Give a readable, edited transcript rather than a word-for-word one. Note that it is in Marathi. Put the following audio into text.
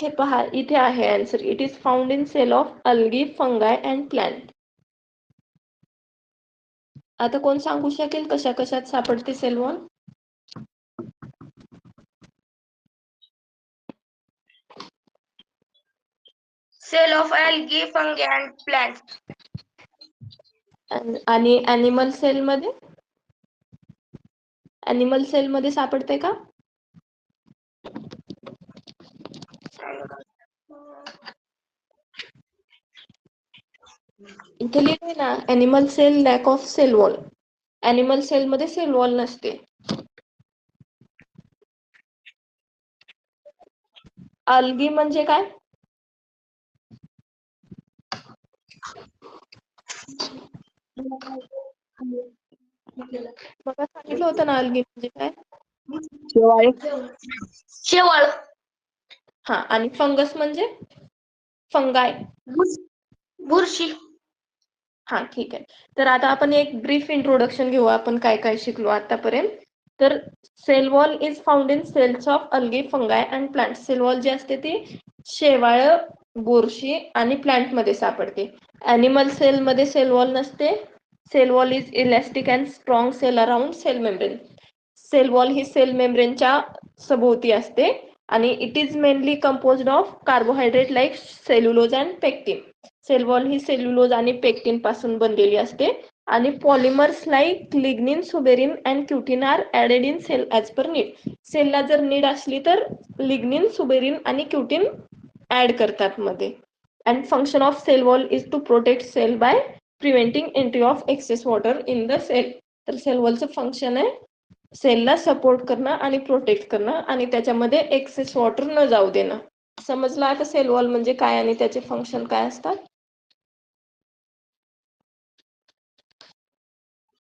हे पहा इथे आहे answer. It is found in cell of algae, fungi and plant. आता कोण सांगू शकेल कशा कशात सापडते cell wall? Cell of algae, fungi and plants. आणि ॲनिमल सेल मध्ये? ॲनिमल सेल मध्ये सापडते का? इथे लिहिले ना animal cell lack of cell wall. Animal cell मध्ये सेल वॉल नसते. अल्गी म्हणजे काय? बघा सांगितलं होतं ना अल्गी म्हणजे काय? शेवाळ. हा, आणि फंगस म्हणजे? फंगाय. बुरशी. हा ठीक आहे. तर आता आपण एक ब्रीफ इंट्रोडक्शन घेऊ आपण काय काय शिकलो आतापर्यंत. तर cell wall is found in cells of algae, fungi and plant. Cell wall जी असते ती शेवाळ, बुरशी आणि प्लांट मध्ये सापडते. ॲनिमल सेल मध्ये सेल वॉल नसते. Cell wall is elastic and strong cell around cell membrane. Cell wall ही सेल मेम्ब्रेनच्या सभोवती असते आणि it is mainly composed of carbohydrate like cellulose and pectin. Cell wall ही सेल्युलोज आणि पेक्टिन पासून बनलेली असते आणि polymers like lignin, suberin and cutin are added in cell as per need. सेलला जर नीड असली तर लिग्निन, सुबेरिन आणि क्युटिन ऍड करतात मध्ये. And function of cell wall is to protect cell by preventing entry of excess water in the cell. तर सेल वॉलचं फंक्शन आहे सेलला सपोर्ट करणं आणि प्रोटेक्ट करणं आणि त्याच्यामध्ये एक्सेस वॉटर न जाऊ देणं. समजलं आता सेल वॉल म्हणजे काय आणि त्याचे फंक्शन काय असतात?